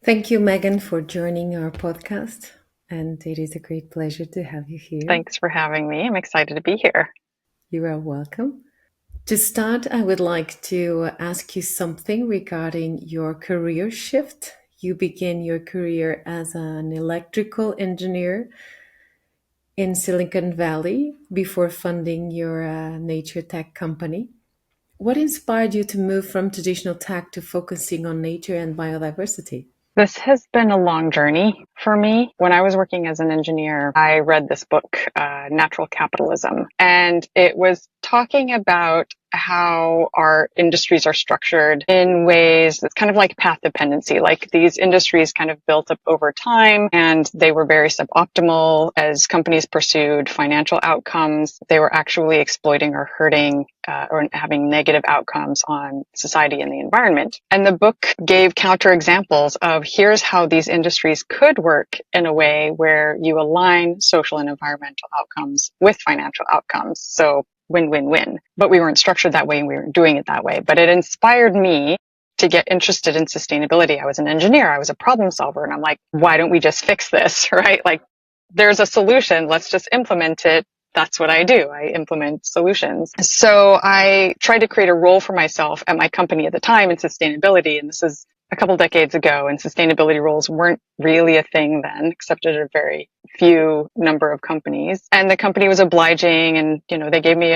Thank you, Megan, for joining our podcast. And it is a great pleasure to have you here. Thanks for having me. I'm excited to be here. You are welcome. To start, I would like to ask you something regarding your career shift. You began your career as an electrical engineer in Silicon Valley before funding your nature tech company. What inspired you to move from traditional tech to focusing on nature and biodiversity? This has been a long journey for me. When I was working as an engineer, I read this book, Natural Capitalism, and it was talking about how our industries are structured in ways that's kind of like path dependency. Like these industries kind of built up over time and they were very suboptimal as companies pursued financial outcomes. They were actually exploiting or hurting or having negative outcomes on society and the environment. And the book gave counterexamples of here's how these industries could work in a way where you align social and environmental outcomes with financial outcomes. So win, win, win. But we weren't structured that way and we weren't doing it that way. But it inspired me to get interested in sustainability. I was an engineer. I was a problem solver. And I'm like, why don't we just fix this? Right? Like there's a solution. Let's just implement it. That's what I do. I implement solutions. So I tried to create a role for myself at my company at the time in sustainability. And this is a couple decades ago, and sustainability roles weren't really a thing then, except at a very few number of companies. And the company was obliging, and they gave me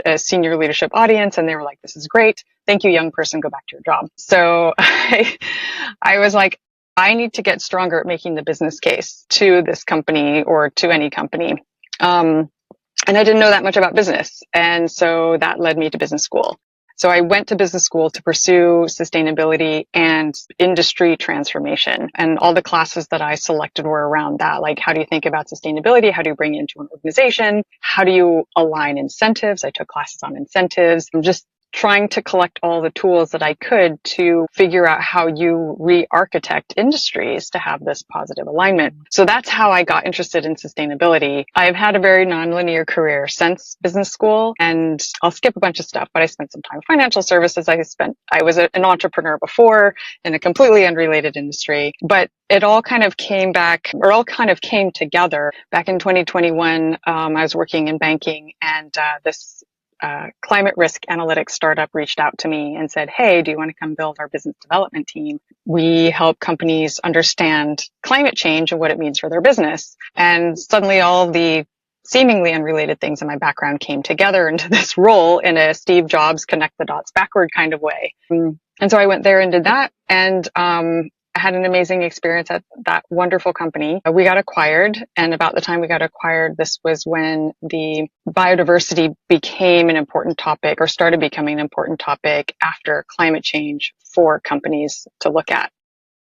a senior leadership audience, and they were like, "This is great. Thank you, young person. Go back to your job." So I was like, I need to get stronger at making the business case to this company or to any company. And I didn't know that much about business. And so that led me to business school. So I went to business school to pursue sustainability and industry transformation. And all the classes that I selected were around that. Like, how do you think about sustainability? How do you bring it into an organization? How do you align incentives? I took classes on incentives. I'm just trying to collect all the tools that I could to figure out how you re-architect industries to have this positive alignment. So that's how I got interested in sustainability. I've had a very nonlinear career since business school, and I'll skip a bunch of stuff, but I spent some time in financial services. I was an entrepreneur before in a completely unrelated industry, but it all kind of came together. Back in 2021, I was working in banking, and this climate risk analytics startup reached out to me and said, "Hey, do you want to come build our business development team? We help companies understand climate change and what it means for their business." And suddenly all the seemingly unrelated things in my background came together into this role in a Steve Jobs connect the dots backward kind of way. And so I went there and did that. And I had an amazing experience at that wonderful company. We got acquired, and about the time we got acquired, this was when the biodiversity became an important topic, or started becoming an important topic after climate change for companies to look at.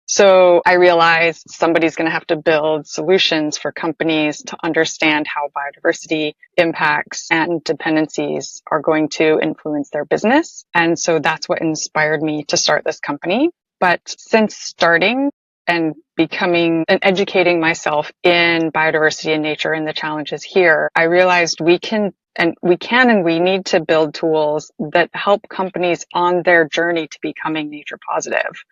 So I realized somebody's going to have to build solutions for companies to understand how biodiversity impacts and dependencies are going to influence their business. And so that's what inspired me to start this company. But since starting and becoming and educating myself in biodiversity and nature and the challenges here, I realized we need to build tools that help companies on their journey to becoming nature positive.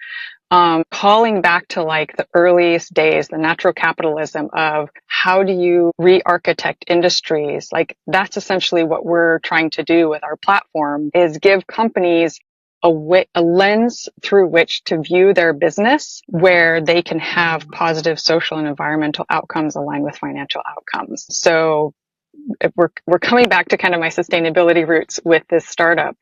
Calling back to like the earliest days, the natural capitalism of how do you re-architect industries? Like that's essentially what we're trying to do with our platform, is give companies a lens through which to view their business where they can have positive social and environmental outcomes aligned with financial outcomes. So we're coming back to kind of my sustainability roots with this startup,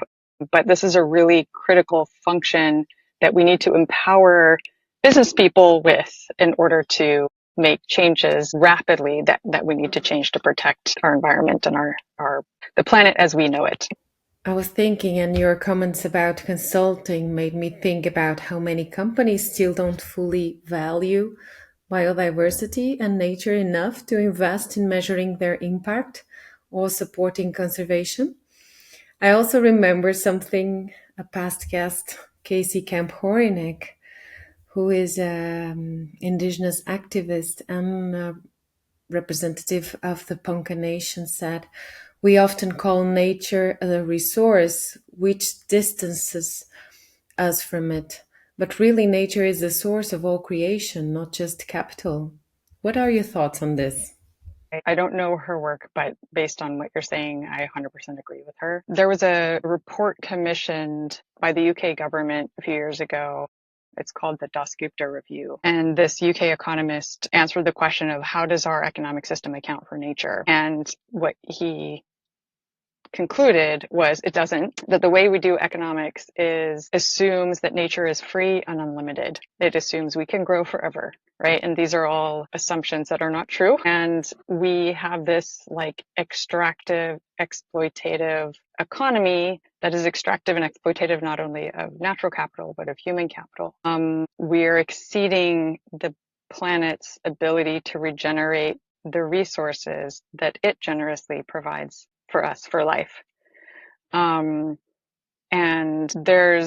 but this is a really critical function that we need to empower business people with in order to make changes rapidly that we need to change to protect our environment and the planet as we know it. I was thinking, and your comments about consulting made me think about how many companies still don't fully value biodiversity and nature enough to invest in measuring their impact or supporting conservation. I also remember something a past guest, Casey Camp-Horinek, who is an Indigenous activist and a representative of the Ponca Nation, said, "We often call nature a resource which distances us from it, But really, nature is the source of all creation, not just capital. What are your thoughts on this? I don't know her work, but based on what you're saying, I 100% agree with her. There was a report commissioned by the UK government a few years ago. It's called the Dasgupta Review. And this UK economist answered the question of how does our economic system account for nature? And what he concluded was it doesn't, that the way we do economics is assumes that nature is free and unlimited. It assumes we can grow forever, right? And these are all assumptions that are not true. And we have this like extractive, exploitative economy that is extractive and exploitative not only of natural capital, but of human capital. We're exceeding the planet's ability to regenerate the resources that it generously provides for us for life. And there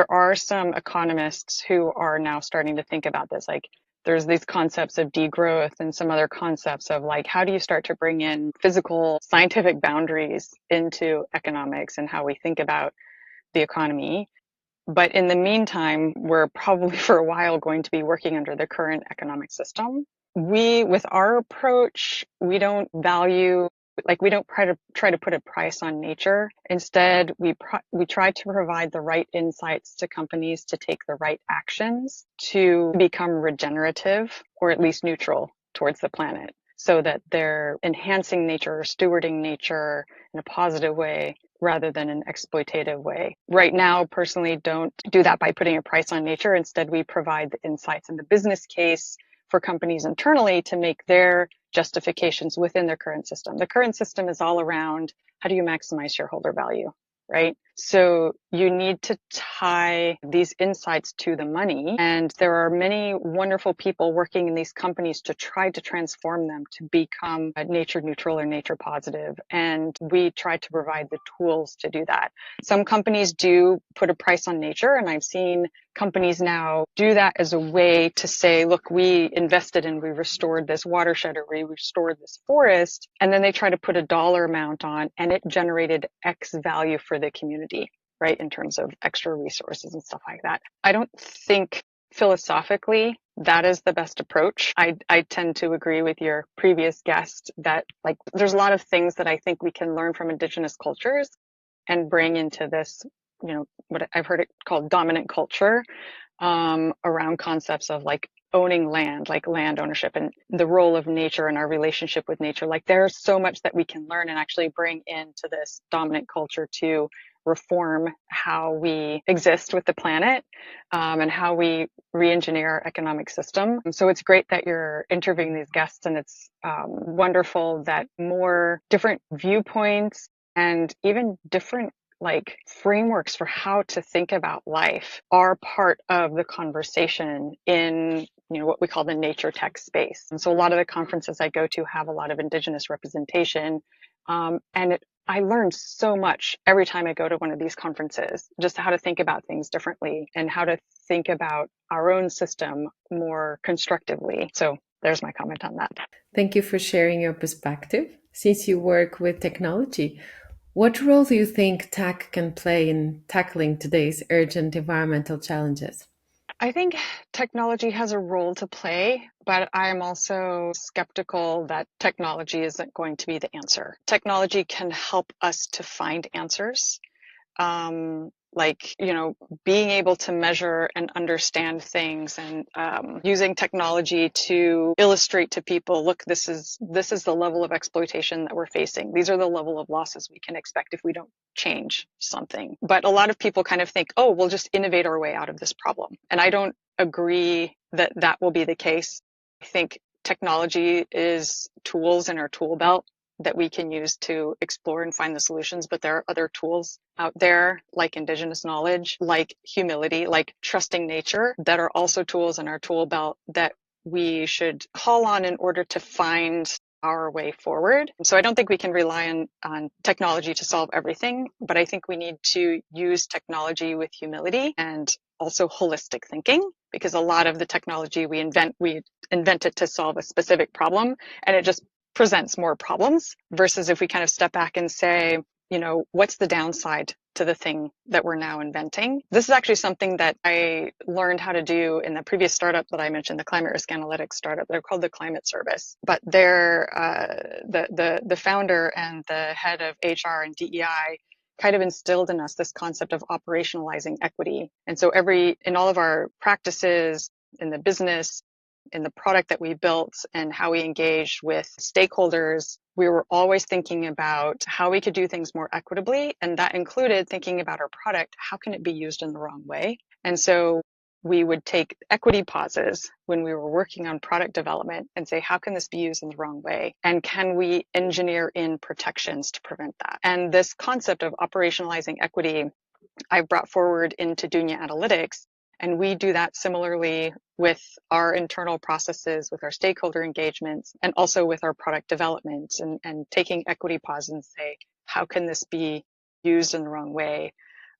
are some economists who are now starting to think about this. Like there's these concepts of degrowth and some other concepts of like, how do you start to bring in physical scientific boundaries into economics and how we think about the economy? But in the meantime, we're probably for a while going to be working under the current economic system. With our approach, we don't value, like we don't try to put a price on nature. Instead, we try to provide the right insights to companies to take the right actions to become regenerative or at least neutral towards the planet so that they're enhancing nature or stewarding nature in a positive way rather than an exploitative way. Right now, personally, don't do that by putting a price on nature. Instead, we provide the insights and the business case for companies internally to make their justifications within their current system. The current system is all around how do you maximize shareholder value, right? So you need to tie these insights to the money. And there are many wonderful people working in these companies to try to transform them to become nature neutral or nature positive. And we try to provide the tools to do that. Some companies do put a price on nature, and I've seen companies now do that as a way to say, look, we invested and we restored this watershed or we restored this forest. And then they try to put a dollar amount on and it generated X value for the community, right? In terms of extra resources and stuff like that. I don't think philosophically that is the best approach. I tend to agree with your previous guest that like there's a lot of things that I think we can learn from Indigenous cultures and bring into this, what I've heard it called dominant culture, around concepts of like owning land, like land ownership and the role of nature and our relationship with nature. Like there's so much that we can learn and actually bring into this dominant culture to reform how we exist with the planet, and how we re-engineer our economic system. So it's great that you're interviewing these guests, and it's wonderful that more different viewpoints and even different like frameworks for how to think about life are part of the conversation in what we call the nature tech space. And so a lot of the conferences I go to have a lot of Indigenous representation, I learn so much every time I go to one of these conferences, just how to think about things differently and how to think about our own system more constructively. So there's my comment on that. Thank you for sharing your perspective. Since you work with technology, what role do you think tech can play in tackling today's urgent environmental challenges? I think technology has a role to play, but I'm also skeptical that technology isn't going to be the answer. Technology can help us to find answers. Being able to measure and understand things and using technology to illustrate to people, look, this is the level of exploitation that we're facing. These are the level of losses we can expect if we don't change something. But a lot of people kind of think, oh, we'll just innovate our way out of this problem. And I don't agree that that will be the case. I think technology is tools in our tool belt that we can use to explore and find the solutions. But there are other tools out there like Indigenous knowledge, like humility, like trusting nature that are also tools in our tool belt that we should call on in order to find our way forward. So I don't think we can rely on technology to solve everything, but I think we need to use technology with humility and also holistic thinking, because a lot of the technology we invent it to solve a specific problem, and it just presents more problems versus if we kind of step back and say, what's the downside to the thing that we're now inventing. This is actually something that I learned how to do in the previous startup that I mentioned, the climate risk analytics startup. They're called the Climate Service, but they're the founder and the head of HR and DEI kind of instilled in us this concept of operationalizing equity. And so in all of our practices in the business, in the product that we built and how we engaged with stakeholders, we were always thinking about how we could do things more equitably. And that included thinking about our product. How can it be used in the wrong way? And so we would take equity pauses when we were working on product development and say, how can this be used in the wrong way? And can we engineer in protections to prevent that? And this concept of operationalizing equity, I brought forward into Dunya Analytics. And we do that similarly with our internal processes, with our stakeholder engagements, and also with our product development and taking equity pause and say, how can this be used in the wrong way?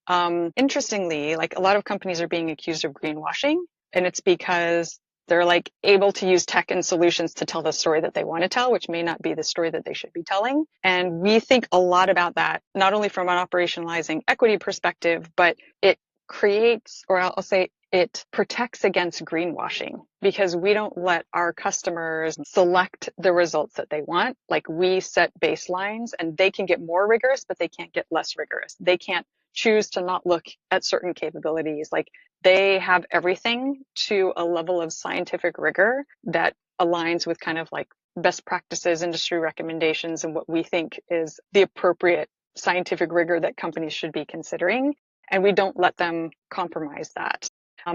Interestingly, like a lot of companies are being accused of greenwashing, and it's because they're like able to use tech and solutions to tell the story that they want to tell, which may not be the story that they should be telling. And we think a lot about that, not only from an operationalizing equity perspective, but it creates, or I'll say it protects against greenwashing, because we don't let our customers select the results that they want. Like, we set baselines and they can get more rigorous, but they can't get less rigorous. They can't choose to not look at certain capabilities. Like, they have everything to a level of scientific rigor that aligns with kind of like best practices, industry recommendations, and what we think is the appropriate scientific rigor that companies should be considering. And we don't let them compromise that.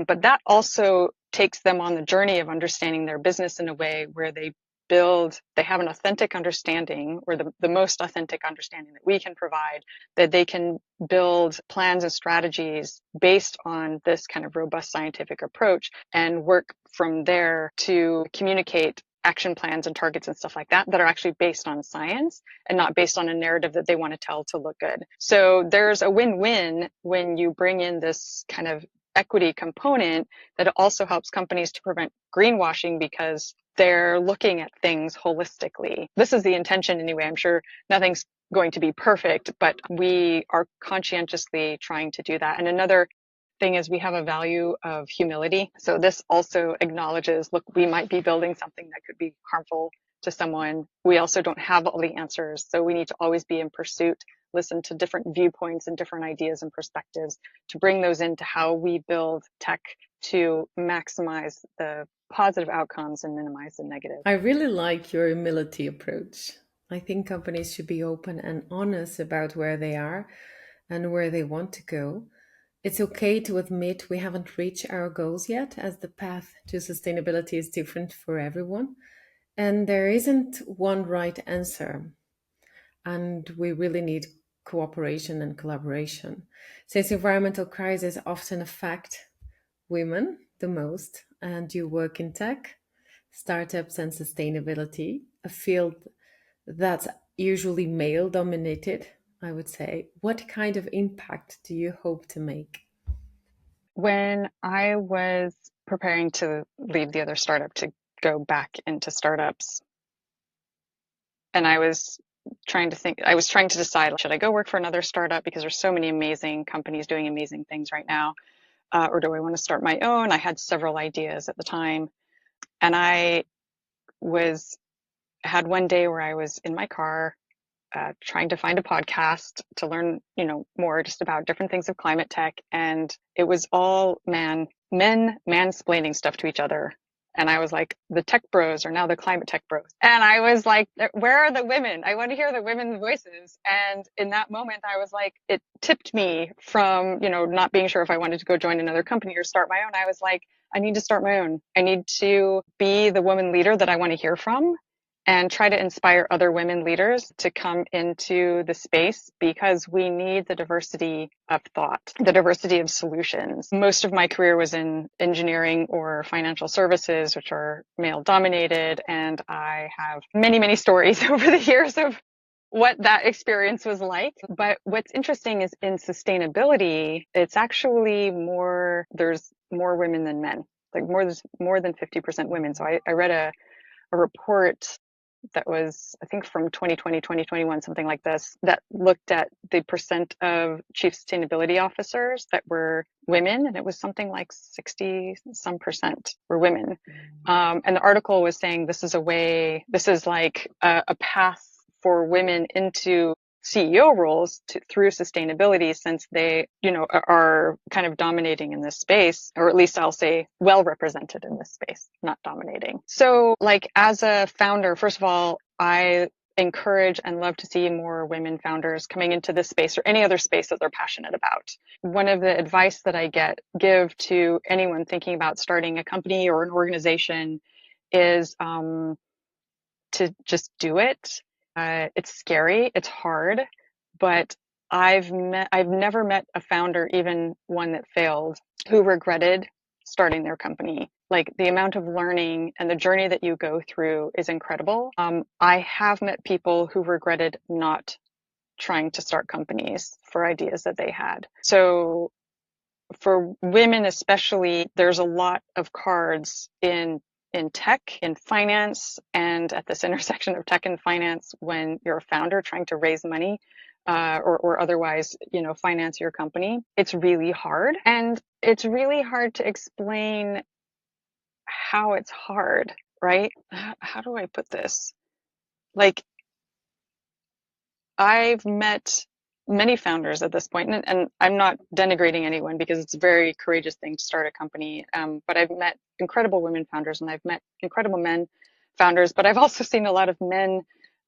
But that also takes them on the journey of understanding their business in a way where they have an authentic understanding, or the most authentic understanding that we can provide, that they can build plans and strategies based on this kind of robust scientific approach and work from there to communicate action plans and targets and stuff like that that are actually based on science and not based on a narrative that they want to tell to look good. So there's a win-win when you bring in this kind of equity component, that it also helps companies to prevent greenwashing because they're looking at things holistically. This is the intention anyway. I'm sure nothing's going to be perfect, but we are conscientiously trying to do that. And another thing is we have a value of humility. So this also acknowledges, look, we might be building something that could be harmful to someone. We also don't have all the answers. So we need to always be in pursuit, listen to different viewpoints and different ideas and perspectives to bring those into how we build tech to maximize the positive outcomes and minimize the negative. I really like your humility approach. I think companies should be open and honest about where they are and where they want to go. It's okay to admit we haven't reached our goals yet, as the path to sustainability is different for everyone. And there isn't one right answer. And we really need cooperation and collaboration. Since environmental crises often affect women the most, and you work in tech, startups, and sustainability, a field that's usually male dominated, I would say, what kind of impact do you hope to make? When I was preparing to leave the other startup to go back into startups, and I was trying to decide, should I go work for another startup because there's so many amazing companies doing amazing things right now, or do I want to start my own? I had several ideas at the time, and I had one day where I was in my car trying to find a podcast to learn, more just about different things of climate tech, and it was all men mansplaining stuff to each other. And I was like, the tech bros are now the climate tech bros. And I was like, where are the women? I want to hear the women's voices. And in that moment, I was like, it tipped me from, not being sure if I wanted to go join another company or start my own. I was like, I need to start my own. I need to be the woman leader that I want to hear from, and try to inspire other women leaders to come into the space, because we need the diversity of thought, the diversity of solutions. Most of my career was in engineering or financial services, which are male dominated. And I have many, many stories over the years of what that experience was like. But what's interesting is in sustainability, it's actually there's more women than men, like more than 50% women. So I read a report that was, I think, from 2020, 2021, something like this, that looked at the percent of chief sustainability officers that were women, and it was something like 60 some percent were women. And the article was saying this is a way, this is like a path for women into CEO roles through sustainability, since they, are kind of dominating in this space, or at least I'll say well represented in this space, not dominating. So, like, as a founder, first of all, I encourage and love to see more women founders coming into this space or any other space that they're passionate about. One of the advice that I give to anyone thinking about starting a company or an organization is to just do it. It's scary, it's hard, but I've never met a founder, even one that failed, who regretted starting their company. Like, the amount of learning and the journey that you go through is incredible. I have met people who regretted not trying to start companies for ideas that they had. So for women especially, there's a lot of cards in tech, in finance, and at this intersection of tech and finance when you're a founder trying to raise money, or otherwise, finance your company. It's really hard, and it's really hard to explain how it's hard, right? How do I put this? Like, I've met many founders at this point, and I'm not denigrating anyone because it's a very courageous thing to start a company. But I've met incredible women founders, and I've met incredible men founders. But I've also seen a lot of men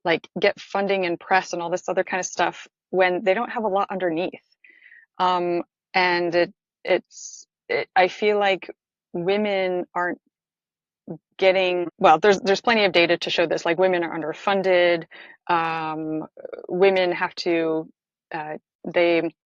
like get funding and press and all this other kind of stuff when they don't have a lot underneath. And I feel like women aren't getting, well, there's plenty of data to show this. Like, women are underfunded. Women have to uh,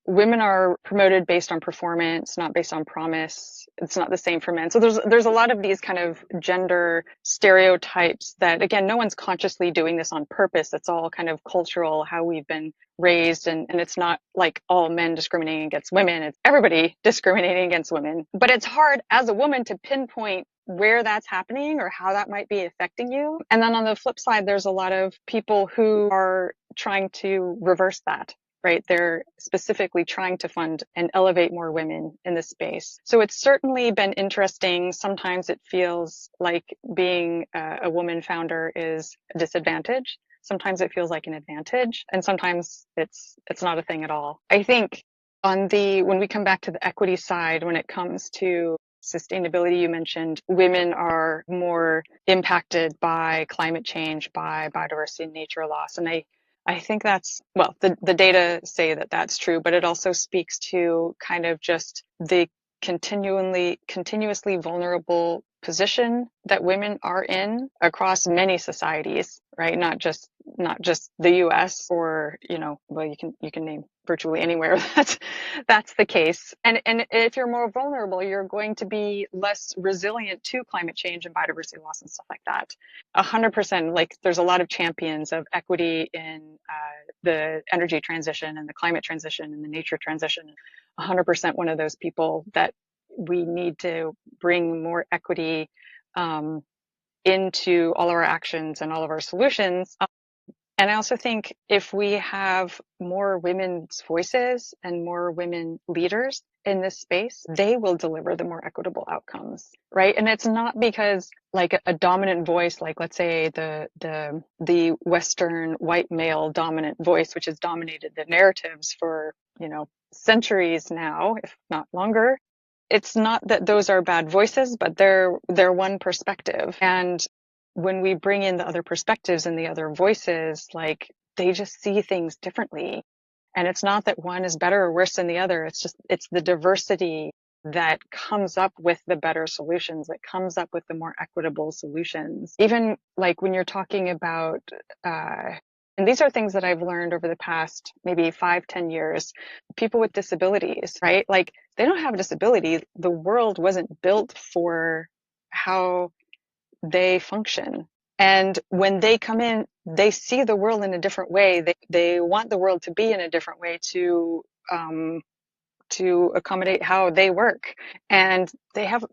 women are promoted based on performance, not based on promise. It's not the same for men. So there's a lot of these kind of gender stereotypes that, again, no one's consciously doing this on purpose. It's all kind of cultural, how we've been raised, and it's not like all men discriminating against women. It's everybody discriminating against women. But it's hard as a woman to pinpoint where that's happening or how that might be affecting you. And then on the flip side, there's a lot of people who are trying to reverse that, right? They're specifically trying to fund and elevate more women in this space. So it's certainly been interesting. Sometimes it feels like being a woman founder is a disadvantage. Sometimes it feels like an advantage, and sometimes it's not a thing at all. I think when we come back to the equity side, when it comes to sustainability, you mentioned women are more impacted by climate change, by biodiversity and nature loss. And I think that's, well, the data say that that's true, but it also speaks to kind of just the continuously vulnerable position that women are in across many societies, right? Not just the US, or, well, you can name virtually anywhere that's the case. And if you're more vulnerable, you're going to be less resilient to climate change and biodiversity loss and stuff like that. 100%. Like, there's a lot of champions of equity in the energy transition and the climate transition and the nature transition. 100% one of those people that we need to bring more equity into all of our actions and all of our solutions. And I also think if we have more women's voices and more women leaders in this space, they will deliver the more equitable outcomes, right? And it's not because, like, a dominant voice, like, let's say the Western white male dominant voice, which has dominated the narratives for, centuries now, if not longer. It's not that those are bad voices, but they're one perspective. And when we bring in the other perspectives and the other voices, like, they just see things differently. And it's not that one is better or worse than the other. It's the diversity that comes up with the better solutions, that comes up with the more equitable solutions. Even like when you're talking about, and these are things that I've learned over the past maybe 5-10 years, people with disabilities, right? Like, they don't have a disability. The world wasn't built for how they function. And when they come in, they see the world in a different way. They want the world to be in a different way to accommodate how they work. And they have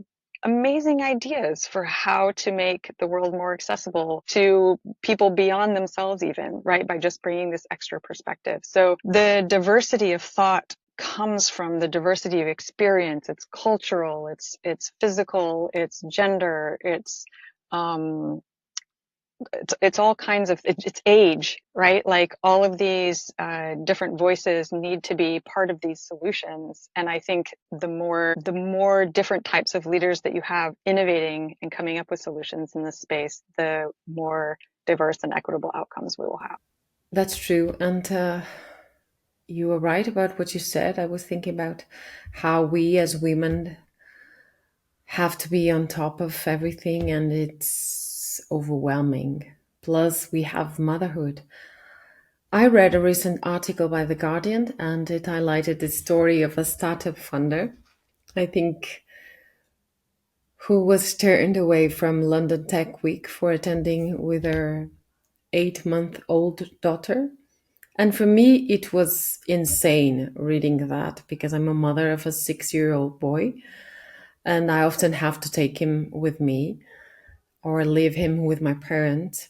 amazing ideas for how to make the world more accessible to people beyond themselves even, right? By just bringing this extra perspective. So the diversity of thought comes from the diversity of experience. It's cultural, it's physical, it's gender, it's all kinds of it's age, right? Like all of these different voices need to be part of these solutions. And I think the more different types of leaders that you have innovating and coming up with solutions in this space, the more diverse and equitable outcomes we will have. That's true. And you were right about what you said. I was thinking about how we as women have to be on top of everything, and it's overwhelming. Plus, we have motherhood. I read a recent article by The Guardian, and it highlighted the story of a startup funder, I think, who was turned away from London Tech Week for attending with her 8 month old daughter. And for me, it was insane reading that because I'm a mother of a 6-year-old boy and I often have to take him with me or leave him with my parents.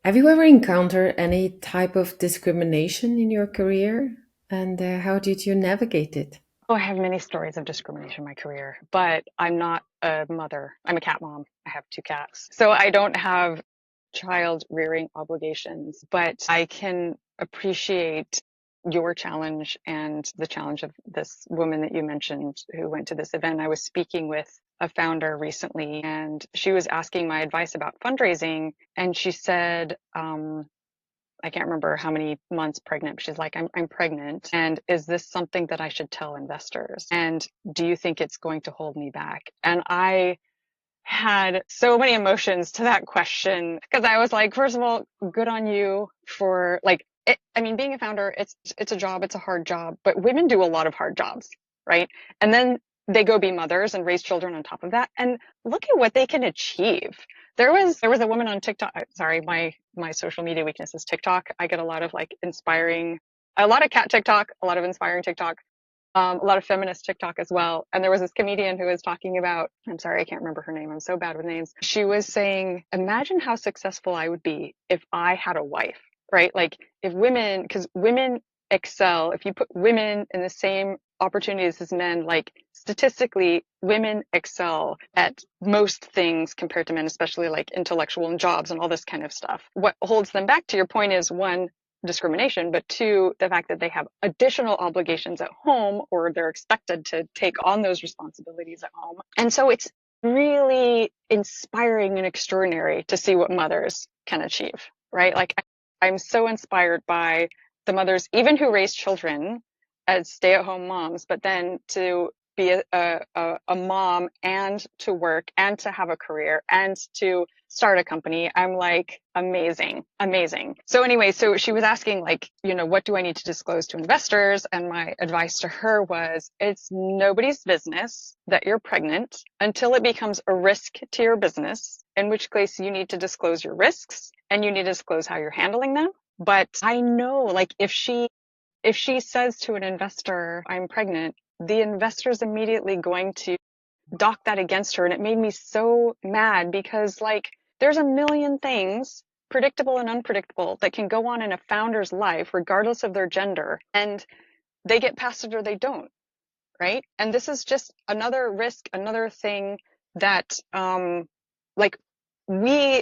Have you ever encountered any type of discrimination in your career? And how did you navigate it? Oh, I have many stories of discrimination in my career, but I'm not a mother. I'm a cat mom. I have two cats. So I don't have child rearing obligations, but I can appreciate your challenge and the challenge of this woman that you mentioned who went to this event. I was speaking with a founder recently and she was asking my advice about fundraising. And she said, I can't remember how many months pregnant. She's like, I'm pregnant. And is this something that I should tell investors? And do you think it's going to hold me back? And I had so many emotions to that question because I was like, first of all, good on you for like, I mean, being a founder, it's a job, it's a hard job, but women do a lot of hard jobs, right? And then they go be mothers and raise children on top of that. And look at what they can achieve. There was a woman on TikTok. Sorry, my social media weakness is TikTok. I get a lot of like inspiring, a lot of cat TikTok, a lot of inspiring TikTok, a lot of feminist TikTok as well. And there was this comedian who was talking about, I'm sorry, I can't remember her name. I'm so bad with names. She was saying, imagine how successful I would be if I had a wife, right? Like if women, because women excel, if you put women in the same opportunities as men, like statistically, women excel at most things compared to men, especially like intellectual and jobs and all this kind of stuff. What holds them back, to your point, is one, discrimination, but two, the fact that they have additional obligations at home or they're expected to take on those responsibilities at home. And so it's really inspiring and extraordinary to see what mothers can achieve, right? Like I'm so inspired by the mothers, even who raise children as stay-at-home moms, but then to be a mom and to work and to have a career and to start a company. I'm like, amazing, amazing. So anyway, so she was asking like, what do I need to disclose to investors? And my advice to her was, it's nobody's business that you're pregnant until it becomes a risk to your business, in which case you need to disclose your risks and you need to disclose how you're handling them. But I know like if she says to an investor, I'm pregnant, the investor's immediately going to dock that against her. And it made me so mad because like there's a million things, predictable and unpredictable, that can go on in a founder's life, regardless of their gender. And they get past it or they don't, right? And this is just another risk, another thing that, like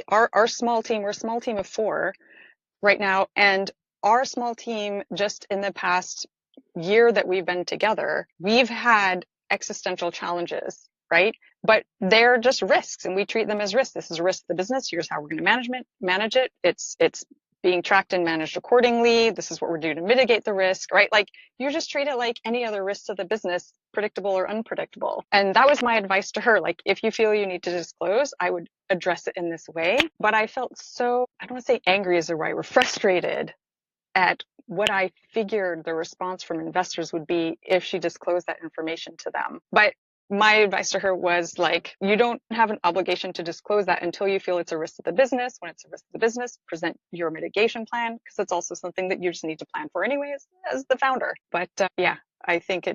our small team, we're a small team of 4 right now. And our small team, just in the past year that we've been together, we've had existential challenges, right? But they're just risks and we treat them as risks. This is a risk to the business. Here's how we're going to manage it. It's being tracked and managed accordingly. This is what we're doing to mitigate the risk, right? Like you just treat it like any other risk to the business, predictable or unpredictable. And that was my advice to her. Like if you feel you need to disclose, I would address it in this way. But I felt so, I don't want to say angry is the right word, frustrated at what I figured the response from investors would be if she disclosed that information to them. But my advice to her was like, you don't have an obligation to disclose that until you feel it's a risk to the business. When it's a risk to the business, present your mitigation plan, because it's also something that you just need to plan for anyways as the founder. But yeah, I think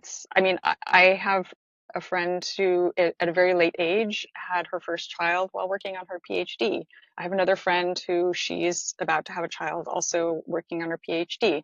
I have a friend who, at a very late age, had her first child while working on her PhD. I have another friend who she's about to have a child, also working on her PhD,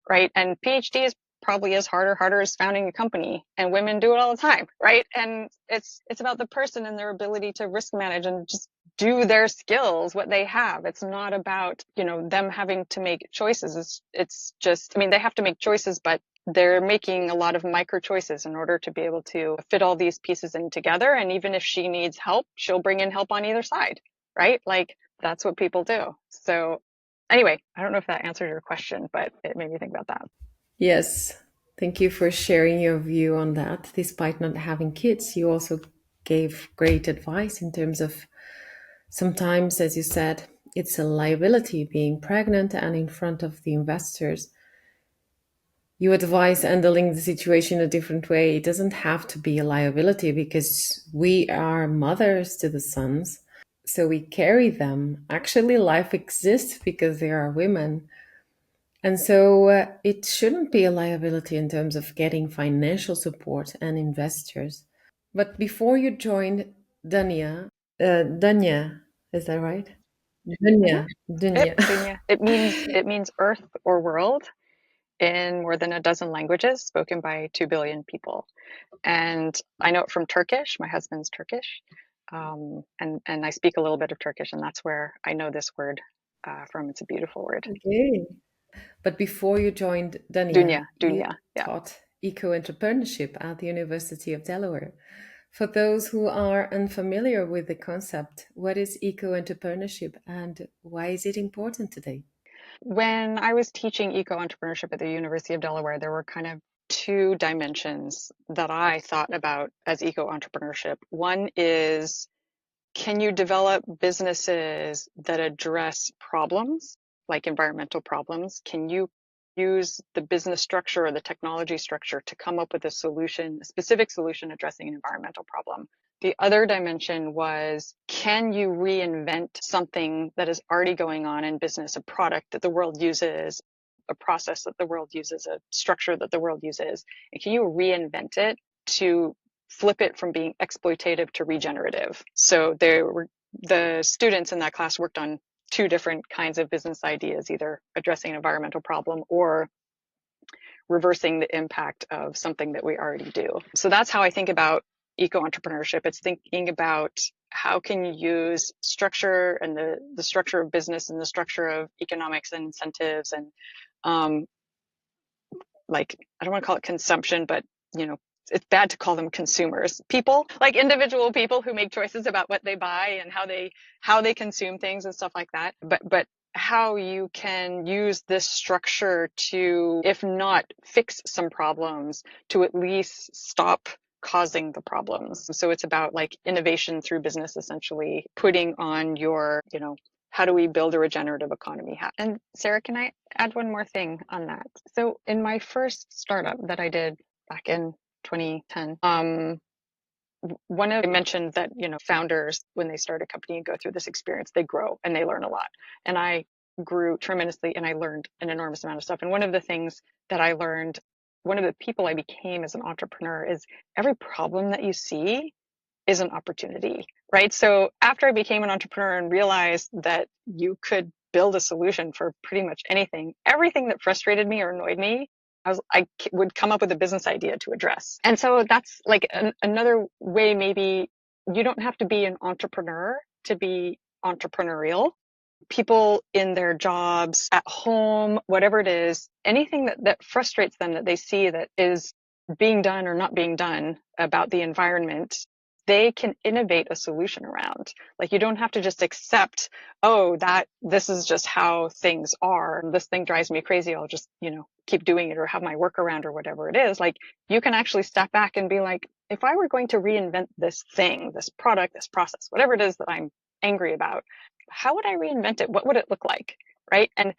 right? And PhD is probably as harder as founding a company, and women do it all the time, right? And it's about the person and their ability to risk manage and just do their skills, what they have. It's not about, them having to make choices. It's just, I mean, they have to make choices, but they're making a lot of micro choices in order to be able to fit all these pieces in together. And even if she needs help, she'll bring in help on either side, right? Like, that's what people do. So anyway, I don't know if that answered your question, but it made me think about that. Yes. Thank you for sharing your view on that. Despite not having kids, you also gave great advice in terms of sometimes, as you said, it's a liability being pregnant and in front of the investors. You advise handling the situation a different way. It doesn't have to be a liability because we are mothers to the sons. So we carry them. Actually, life exists because they are women. And so it shouldn't be a liability in terms of getting financial support and investors. But before you joined Dunya, is that right? Mm-hmm. Dunya. Dunya. It means earth or world in more than a dozen languages spoken by 2 billion people. And I know it from Turkish. My husband's Turkish. And I speak a little bit of Turkish, and that's where I know this word from. It's a beautiful word. Okay. But before you joined Dunya, Dunya, you dunya. Yeah. taught eco-entrepreneurship at the University of Delaware. For those who are unfamiliar with the concept, what is eco-entrepreneurship and why is it important today? When I was teaching eco entrepreneurship at the University of Delaware, there were kind of two dimensions that I thought about as eco entrepreneurship. One is, can you develop businesses that address problems like environmental problems? Can you use the business structure or the technology structure to come up with a solution, a specific solution addressing an environmental problem? The other dimension was, can you reinvent something that is already going on in business, a product that the world uses, a process that the world uses, a structure that the world uses, and can you reinvent it to flip it from being exploitative to regenerative? So the students in that class worked on two different kinds of business ideas, either addressing an environmental problem or reversing the impact of something that we already do. So that's how I think about eco-entrepreneurship. It's thinking about how can you use structure and the structure of business and the structure of economics and incentives and um, like, I don't want to call it consumption, but it's bad to call them consumers. People, like individual people who make choices about what they buy and how they consume things and stuff like that. But how you can use this structure to, if not fix some problems, to at least stop causing the problems. So it's about like innovation through business, essentially putting on your, how do we build a regenerative economy? And Sarah, can I add one more thing on that? So in my first startup that I did back in 2010, one of I mentioned that, founders, when they start a company and go through this experience, they grow and they learn a lot. And I grew tremendously and I learned an enormous amount of stuff. And one of the things that I learned, one of the people I became as an entrepreneur, is every problem that you see is an opportunity, right? So after I became an entrepreneur and realized that you could build a solution for pretty much anything, everything that frustrated me or annoyed me, I would come up with a business idea to address. And so that's like another way. Maybe you don't have to be an entrepreneur to be entrepreneurial. People in their jobs, at home, whatever it is, anything that frustrates them, that they see that is being done or not being done about the environment, they can innovate a solution around. Like, you don't have to just accept, oh, that this is just how things are. This thing drives me crazy. I'll just, keep doing it or have my workaround or whatever it is. Like, you can actually step back and be like, if I were going to reinvent this thing, this product, this process, whatever it is that I'm angry about, how would I reinvent it? What would it look like? Right. And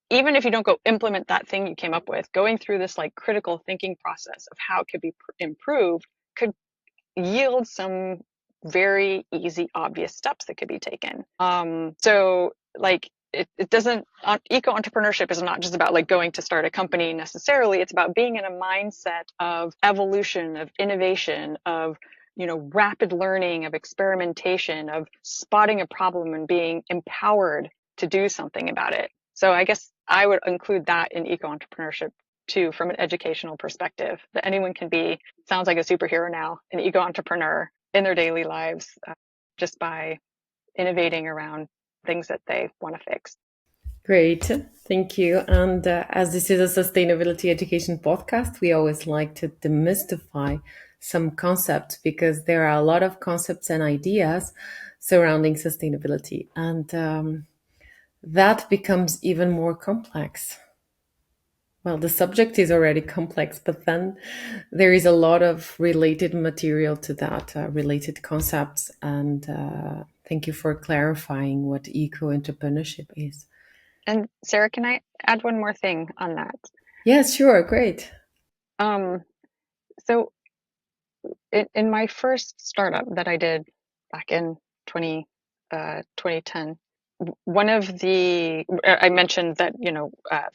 even if you don't go implement that thing you came up with, going through this like critical thinking process of how it could be improved could yield some very easy, obvious steps that could be taken. So like, it doesn't, eco entrepreneurship is not just about like going to start a company necessarily. It's about being in a mindset of evolution, of innovation, of, rapid learning, of experimentation, of spotting a problem and being empowered to do something about it. So I guess I would include that in eco entrepreneurship too, from an educational perspective, that anyone can be, sounds like a superhero now, an eco entrepreneur in their daily lives, just by innovating around things that they want to fix. Great, thank you. And as this is a sustainability education podcast, we always like to demystify some concepts because there are a lot of concepts and ideas surrounding sustainability, and that becomes even more complex. Well, the subject is already complex, but then there is a lot of related material to that, related concepts. And thank you for clarifying what eco entrepreneurship is. And Sarah, can I add one more thing on that? Yes, sure, great. Um, so in my first startup that I did back in 2010, one of the, I mentioned that,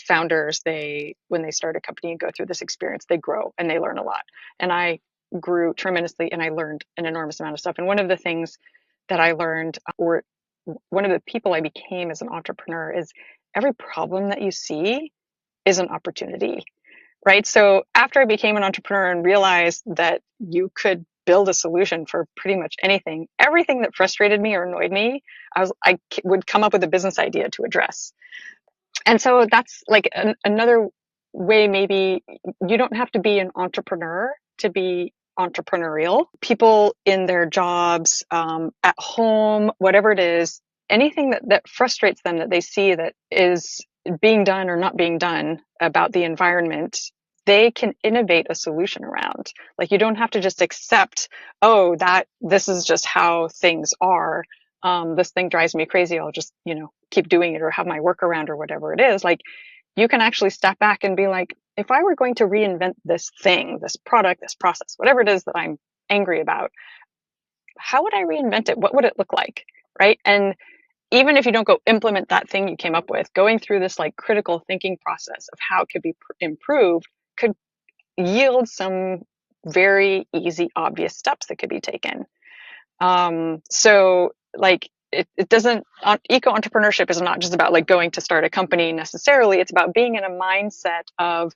founders, when they start a company and go through this experience, they grow and they learn a lot. And I grew tremendously and I learned an enormous amount of stuff. And one of the things that I learned, or one of the people I became as an entrepreneur, is every problem that you see is an opportunity, right? So after I became an entrepreneur and realized that you could build a solution for pretty much anything, everything that frustrated me or annoyed me, I would come up with a business idea to address. And so that's like another way. Maybe you don't have to be an entrepreneur to be entrepreneurial. People in their jobs, at home, whatever it is, anything that frustrates them, that they see that is being done or not being done about the environment, they can innovate a solution around. Like, you don't have to just accept, oh, that this is just how things are. This thing drives me crazy. I'll just, keep doing it or have my workaround or whatever it is. Like, you can actually step back and be like, if I were going to reinvent this thing, this product, this process, whatever it is that I'm angry about, how would I reinvent it? What would it look like? Right. And even if you don't go implement that thing you came up with, going through this like critical thinking process of how it could be improved could yield some very easy, obvious steps that could be taken. So like, it doesn't, eco entrepreneurship is not just about like going to start a company necessarily. It's about being in a mindset of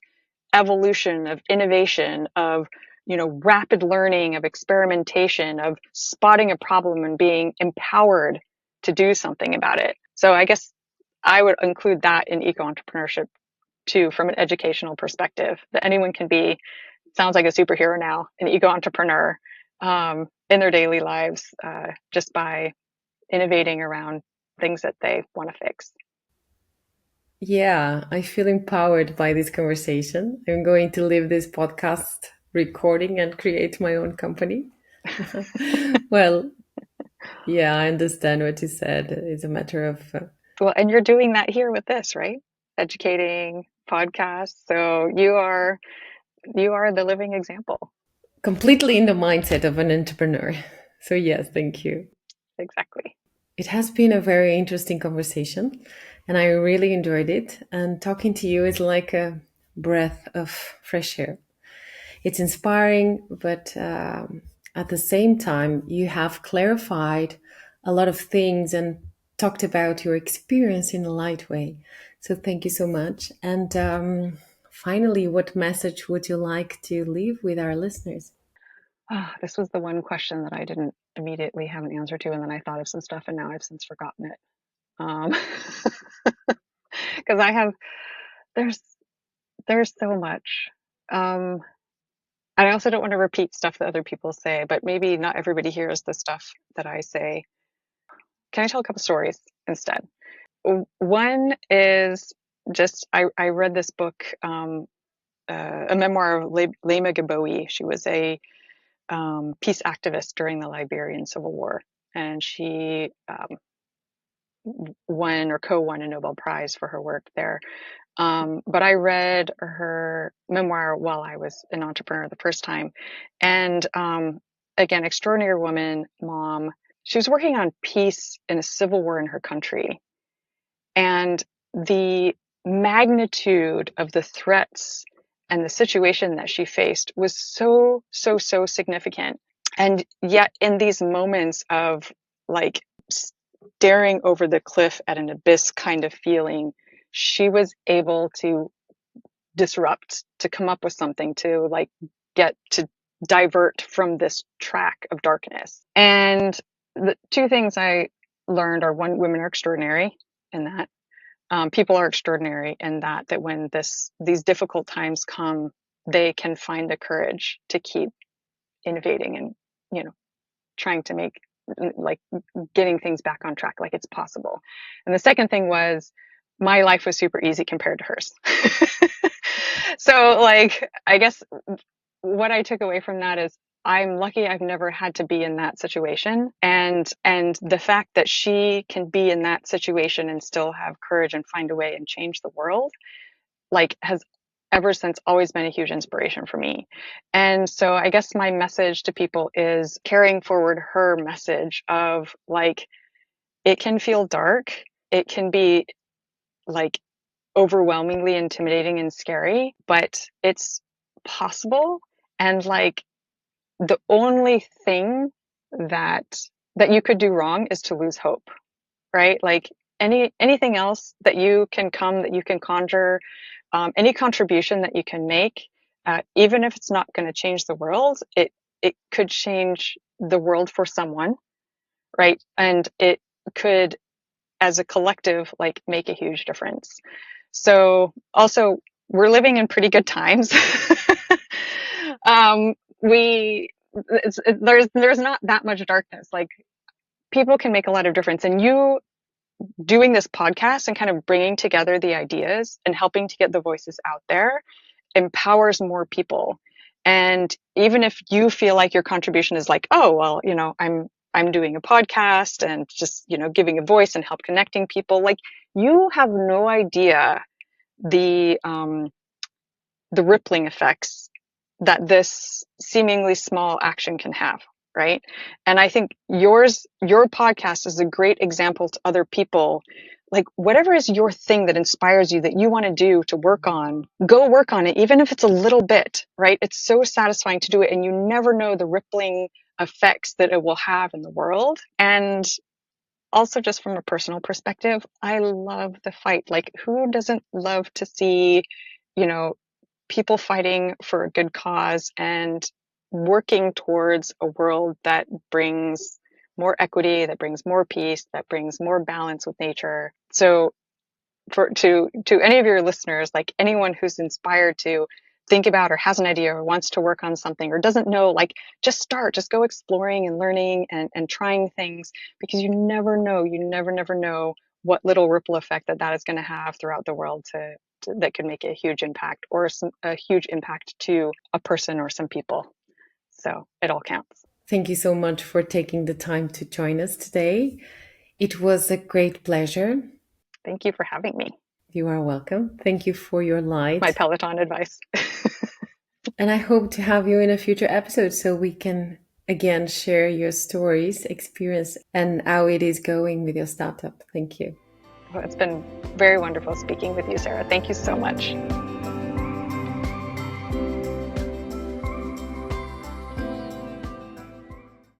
evolution, of innovation, of, rapid learning, of experimentation, of spotting a problem and being empowered to do something about it. So I guess I would include that in eco entrepreneurship too, from an educational perspective, that anyone can be, sounds like a superhero now, an eco entrepreneur, in their daily lives, just by innovating around things that they want to fix. Yeah, I feel empowered by this conversation. I'm going to leave this podcast recording and create my own company. Well, yeah, I understand what you said. It's a matter of Well, and you're doing that here with this, right? Educating, podcasts. So you are the living example. completely in the mindset of an entrepreneur. So, yes, thank you. Exactly. It has been a very interesting conversation, and I really enjoyed it. And talking to you is like a breath of fresh air. It's inspiring, but at the same time, you have clarified a lot of things and talked about your experience in a light way. So, thank you so much. And finally, what message would you like to leave with our listeners? This was the one question that I didn't immediately have an answer to, and then I thought of some stuff, and now I've since forgotten it. Because I have, there's there's so much. Um, and I also don't want to repeat stuff that other people say, but maybe not everybody hears the stuff that I say. Can I tell a couple stories instead? One is just I read this book, a memoir of Lema Gbowie. She was a peace activist during the Liberian Civil War, and she won or co-won a Nobel Prize for her work there. But I read her memoir while I was an entrepreneur the first time, and again, extraordinary woman, mom. She was working on peace in a civil war in her country, And the magnitude of the threats and the situation that she faced was so significant. And yet, in these moments of like staring over the cliff at an abyss kind of feeling, she was able to disrupt, to come up with something, to like get to divert from this track of darkness. And the two things I learned are, one, women are extraordinary in that. People are extraordinary in that when these difficult times come, they can find the courage to keep innovating and, trying to make, like, getting things back on track, like it's possible. And the second thing was, my life was super easy compared to hers. So, like, I guess what I took away from that is, I'm lucky I've never had to be in that situation. And the fact that she can be in that situation and still have courage and find a way and change the world, like, has ever since always been a huge inspiration for me. And so I guess my message to people is carrying forward her message of, like, it can feel dark. It can be, like, overwhelmingly intimidating and scary, but it's possible. And, like, the only thing that you could do wrong is to lose hope, right? Like, anything else that you can conjure, any contribution that you can make, even if it's not going to change the world, it could change the world for someone, right? And it could, as a collective, like, make a huge difference. So also, we're living in pretty good times. We there's not that much darkness. Like, people can make a lot of difference, and you doing this podcast and kind of bringing together the ideas and helping to get the voices out there empowers more people. And even if you feel like your contribution is like, oh, well, I'm doing a podcast and just, giving a voice and help connecting people, like, you have no idea the rippling effects that this seemingly small action can have, right? And I think your podcast is a great example to other people. Like, whatever is your thing that inspires you, that you want to do, to work on, go work on it, even if it's a little bit, right? It's so satisfying to do it, and you never know the rippling effects that it will have in the world. And also, just from a personal perspective, I love the fight. Like, who doesn't love to see, people fighting for a good cause and working towards a world that brings more equity, that brings more peace, that brings more balance with nature. So, to any of your listeners, like, anyone who's inspired to think about or has an idea or wants to work on something or doesn't know, like, just start, just go exploring and learning and trying things, because you never know, never know what little ripple effect that is going to have throughout the world, that could make a huge impact, or a huge impact to a person or some people. So it all counts. Thank you so much for taking the time to join us today. It was a great pleasure. Thank you for having me. You are welcome. Thank you for your My light. Peloton advice. And I hope to have you in a future episode so we can again share your stories, experience, and how it is going with your startup. Thank you. Well, it's been very wonderful speaking with you, Sarah. Thank you so much.